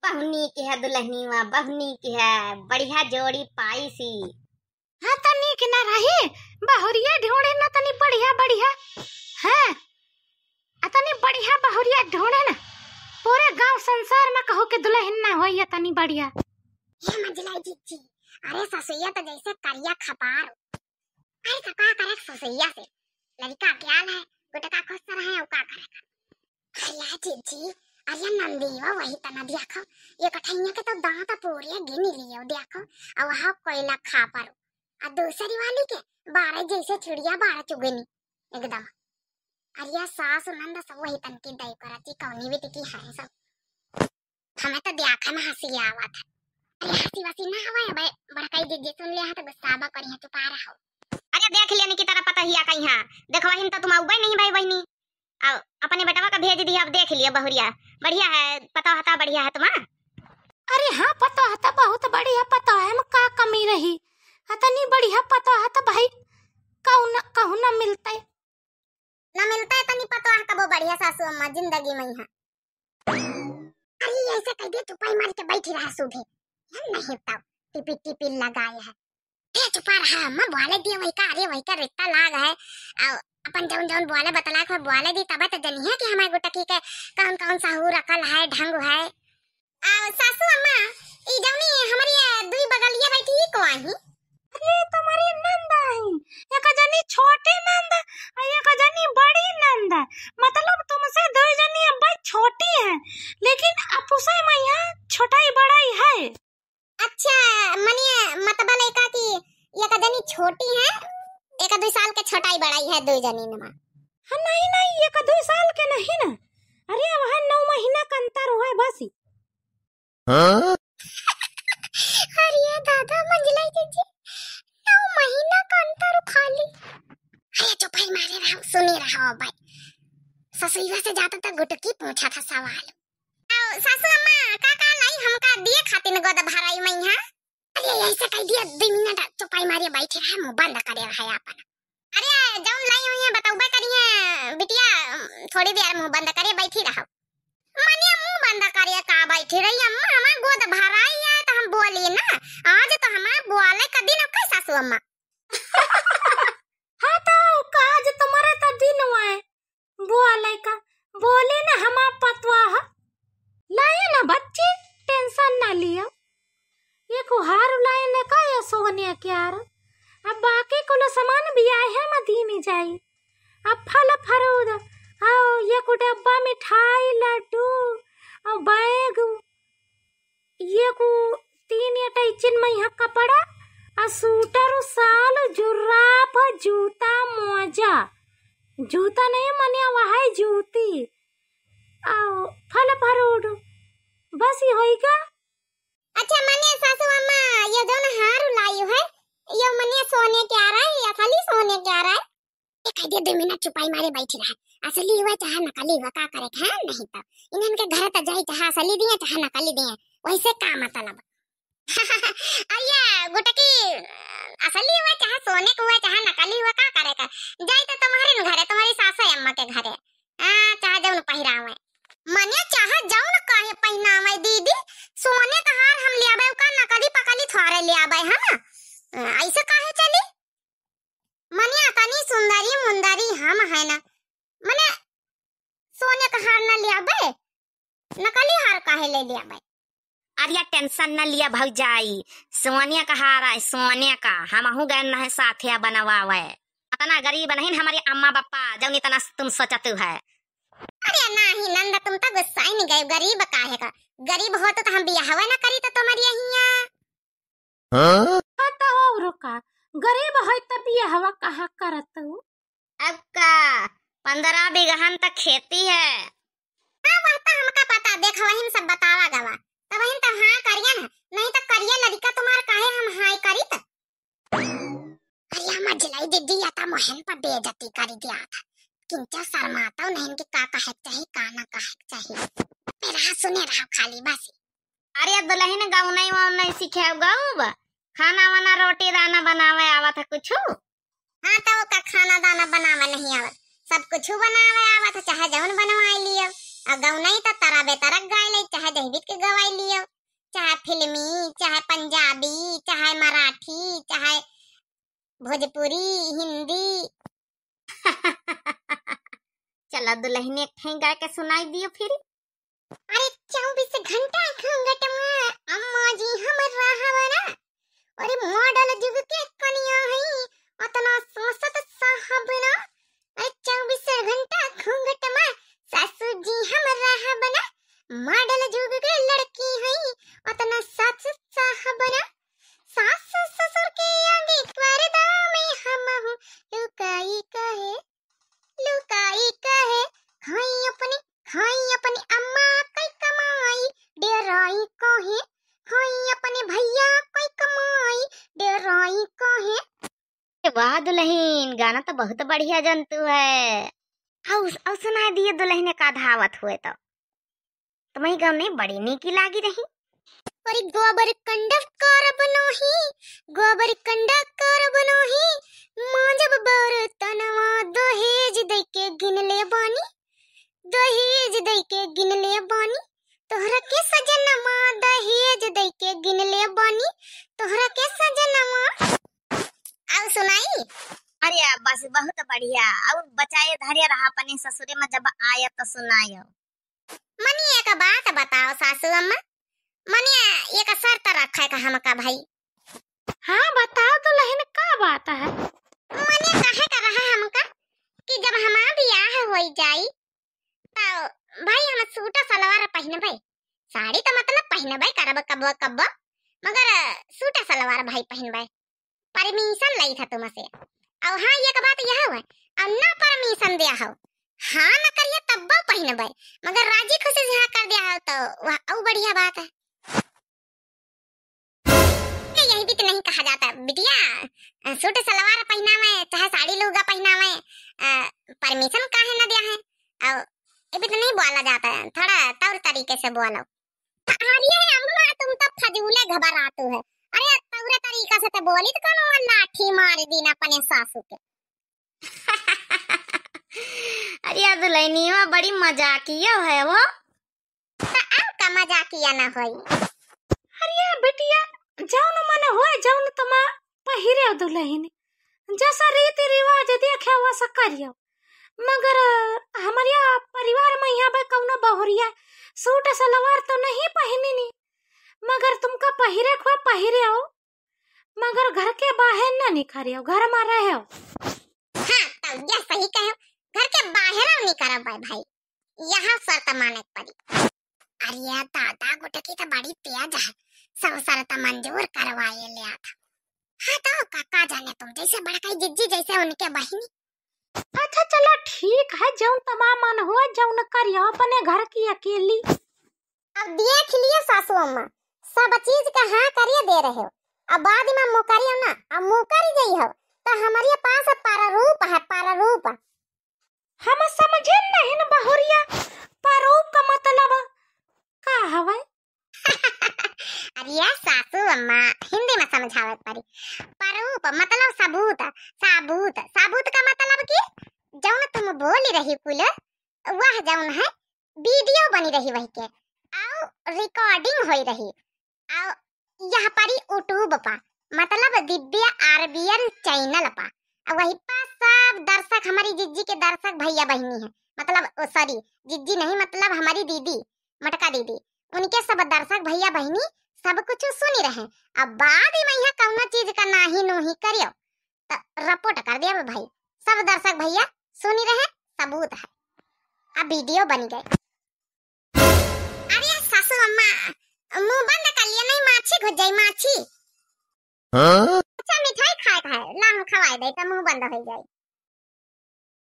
पहुनी की है दुल्हनी में बहनी की है बढ़िया जोड़ी पाई सी। हाँ तनी के ना रही बहुरिया ढूंढे ना तनी बढ़िया बढ़िया है तनी बढ़िया बहुरिया ढूंढे ना पूरे गांव संसार में कहो के दुल्हन ना होई तनी बढ़िया। ये मंजलाई जीजी अरे ससुइया तो जैसे करिया खपार अरे सका करे ससुइया से लड़का ज्ञान है गुटका खुश रहे का करेगा। अरे जीजी अरे नंदीवा वही तना देखो ये कठैया के तो दांत पूरे गिनी लियो देखो अब वहां कोयला खा पर और दूसरी वाली के 12 जैसे चिड़िया 12 चुगनी एकदम। अरे सास नंद सब वही तन की दई कराती कौनी भी टिकी है सब हमें तो देखा में हंसी आवा था। अरे हंसी वसी ना आवा भाई बड़काई जीजी सुन लिया तो गुस्सा करी है चुपा रहा हो। अरे देख लेने की तरह पता ही आ कहीं हां देखो वही तो तुम आउबे नहीं भाई बहनी अब अपने बेटवा का भेज दिया अब देख लियो बहुरिया बढ़िया है पता हता बढ़िया है तुम्हारा। अरे हाँ पता हता बहुत बढ़िया पता है में का कमी रही तनी बढ़िया पता है तो भाई कहू ना मिलता है तनी पता है कबो बढ़िया सासू अम्मा जिंदगी में है। अरे ऐसे कह दे चुपाई मार के बैठी रहा सुबह हम नहीं तब टिपी टिपी लगाए है ए चुपा रहा अम्मा बोले दिए वही का अरे वही का रिश्ता लाग है अपन जौन जौन बोले बतला कर बोले दी तब तो जनी है कि हमारे गुटकी के कौन कौन साहू रखल है ढंग है। सासू अम्मा ई जौनी हमारी दुई बगलिया बैठी को आई अरे तुम्हारी नंद आई एक जनी छोटी नंद और एक जनी बड़ी नंद मतलब तुमसे दो जनी अब छोटी है लेकिन अपुसे मैया छोटाई बड़ाई है। अच्छा मनिए मतलब लेका कि एक जनी छोटी है एक 2 साल के छोटाई बड़ाई है 2 जनी में। हाँ नहीं एक 2 साल के नहीं ना अरे वहाँ 9 महीना का अंतर हुआ है बस ही। हाँ? अरे दादा मंजलाई जीजी 9 महीना का अंतर खाली अरे चुपाई मारे रहा सुनी रहा भाई ससुईवा से जाता था गुटकी पूछा था सवाल सासू अम्मा का लाई हमका दिए खातिर गोद भराई में है। अरे ऐसे कह दिया 2 मिनट चुपाई मारे बैठे रहा मुंह बंद करे रहा अपन। अरे जौन लाई हुई है बताऊबे करिए बिटिया थोड़ी देर मुंह बंद करे बैठी रहो मनिया मुंह बंद करे का बैठी रही अम्मा हमार गोद भराई है तो हम बोली ना आज तो हमार बोले का दिन अब सासू अम्मा। हाँ तो आज तुम्हारे तो दिन हुआ है बोले का बोले ना हमार पतवा है लाए ना बच्चे टेंशन ना लिया ये कुहार लाए ने का या सोने क्या अब बाकी कुल सामान भी आए हैं मदीने जाई अब फल फरूद आओ ये को डब्बा मिठाई लड्डू और बैग ये को 3 अटैचिन में यहाँ कपड़ा और सूटर साल जुराब जूता मोजा जूता नहीं मनिया वहाँ जूती आओ फल फरूद बस ये होएगा। अच्छा मनिया सासू अम्मा ये दोन हार लाई है ये मनिया सोने के आ रहा है या खाली सोने के आ रहा है एक आधे 2 मिनट चुपाई मारे बैठी रहा असली हुआ चाहे नकली हुआ का करे है नहीं तो इन्हन के घर त जाई चाहे असली दिए चाहे नकली दिए वैसे का मतलब। अरे गुटकी असली हुआ चाहे सोने को हुआ चाहे नकली हुआ का करे का जाई तो तुम्हारे घरे तुम्हारी सासू अम्मा के घरे चाहे जौन पहिरावे मनिया चाहे जौन काहे पहिनावे दीदी सोने का हार हम ले आबे का नकली पकली थोड़े ले आबे है ना ऐसे काहे चली मनिया तनी सुंदरी मुंदरी हम है ना मने सोने का हार ना ले आबे नकली हार काहे ले आबे। अरे टेंशन न लिया भौजाई सोने का हार है सोने का हमहू गए है साथे बनवावे इतना गरीब नहीं हमारी अम्मा पापा जौन इतना तुम सोचत है। अरे नहीं नंद तुम तो गुस्सा ही नहीं गए गरीब काहे का गरीब हो तो हम बियाहवा ना करी तो तुम्हारी यही तो और का गरीब है तब बियाहवा कहा करत हूँ अब का 15 बीघा तक खेती है। हाँ वह तो हमका पता देख वही सब बतावा गवा तब वही तो हाँ करिया ना नहीं तो करिया लड़का तुम्हार काहे हम हाय करी त अरे मजलाई दीदी या तो मोहन पर बेइज्जती करी दिया था किंचा शर्माता नहीं कि का कहे चाहिए का ना कहे चाहिए मेरा सुने रहा खाली बस। अरे दुल्हन गाँव नहीं सीखे गाँव खाना वाना रोटी दाना बनावे आवा था कुछ हाँ तो का खाना दाना बनावे नहीं आवा सब कुछ बनावे आवा था चाहे जौन बनवाई लियो अब गौनाई तो तारा बेतारक गाय ले, चाहे दहबीत के गवाई लियो, चाहे फिल्मी, चाहे पंजाबी, चाहे मराठी, चाहे भोजपुरी, हिंदी। चला दुल्हन एक ठे गा के सुनाई दियो फिर। अरे 24 घंटा घूंघट में अम्मा जी हमर रहवना, अरे मॉडल जुग के कनिया हई अतना सोसत साहबना। अरे 24 घंटा घूंघट में सासू जी हमर रहवना, मॉडल जुग के लड़की हई अतना सास साहबना। सास ससुर के आगे पर्दा में हम हूँ लुकाई कहे, लुकाई कहे। खाई अपनी अम्मा कई कमाई डेराई कहे, खाई अपने भैया कई कमाई डेराई कहे। वाह दुल्हन, गाना तो बहुत बढ़िया जंतु है। आओ सुना दिए दुल्हन का धावत हुए तो तुम्हें गाने बड़ी नीकी लागी रही। अरे गोबर कंडक्टर बनोही, गोबर कंडक्टर बनोही, मांजब बर्तनवा दहेज दे के गिनले बानी, दहेज दे के गिनले बानी। तोहरा के सजनमा दहेज दे के गिनले बानी, तोहरा के सजनमा। आओ सुनाई। अरे बस बहुत बढ़िया। और बचाए धैर्य रहा अपने ससुरे में जब आया तो सुनायो। मनिया का बात बताओ सासू अम्मा, मनिया एक शर्त रखा का हमका भाई। हाँ बताओ दुल्हन का बात है। मनिया कहे का रहा हमका कि जब हमारा ब्याह हो जाई तो भाई हम सूट सलवार पहने भाई, साड़ी तो मतलब पहने भाई करब कब कब, मगर सूट सलवार भाई पहन भाई। परमिशन लाई था तुमसे। और हाँ एक बात यह है, और ना परमिशन दिया हो, हाँ न करिए तब पहने भाई, मगर राजी खुशी से हाँ कर दिया हो तो वह और बढ़िया बात है। यही भी तो नहीं कहा जाता बिटिया सूट सलवार पहना में चाहे साड़ी लुगा पहना में परमिशन काहे न दिया है। और ये भी तो नहीं बोला जाता है, थोड़ा तौर तरीके से बोलो। अरे अम्मा तुम तो फजूले घबरातू है। अरे तौर तरीका से तो बोली तो कौन लाठी मार दी ना अपने सासू के। अरे दुल्हनिया बड़ी मजाकिया है वो। तो अब का मजाकिया ना होई। अरे बिटिया जौन मन होए जौन तुमा पहिरे दुल्हन, जैसा रीति रिवाज देखे वैसा करियो, मगर हमारे परिवार में यहाँ पे कौनो बहुरिया सूट सलवार तो नहीं पहनी नी, मगर तुमका पहिरे को पहिरे हो, मगर घर के बाहर ना निखरियो, घर में रहे हो। हाँ तो ये सही कहो, घर के बाहर नहीं करब भाई, यहाँ शर्त माने पड़ी। अरे दादा गुटकी तो बड़ी तेज है, सब शर्त मंजूर करवाए लिया था। हाँ तो काका जाने तुम जैसे बड़काई जिज्जी जैसे उनके बहिनी। अच्छा चलो ठीक है, जौन तमाम मन हो जौन करियो अपने घर की अकेली। अब देख लिए सासू अम्मा, सब चीज का हाँ करिए दे रहे हो, अब बाद में मुकरियो ना, अब मुकर गई हो तो हमारे पास प्रारूप है, प्रारूप। हम समझे नहीं न बहुरिया, प्रारूप का मतलब का हवे? अरे सासू अम्मा हिंदी में समझावत पड़ी। प्रारूप मतलब सबूत, साबूत, साबूत का मतलब कि जौन तुम बोली रही कुल वह जौन है वीडियो बनी रही वही के, और रिकॉर्डिंग होई रही, और यहाँ पर यूट्यूब पा मतलब दिव्य आरबीएल चैनल पा, वही पा सब दर्शक हमारी जिज्जी के दर्शक भैया बहनी है, मतलब सॉरी जिज्जी नहीं मतलब हमारी दीदी मटका दीदी, उनके सब दर्शक भैया बहनी सब कुछ सुनी रहे। अब बाद में यहाँ कौनो चीज का नाही नोही करियो तो रिपोर्ट कर दिया भाई, सब दर्शक भैया सुनी रहे, सबूत है, अब वीडियो बन गए। अरे सासू अम्मा मुंह बंद कर लिया, नहीं माछी घुस जाई माछी। अच्छा मिठाई खाए का है, ला हम खवाए दे तो मुंह बंद हो जाए।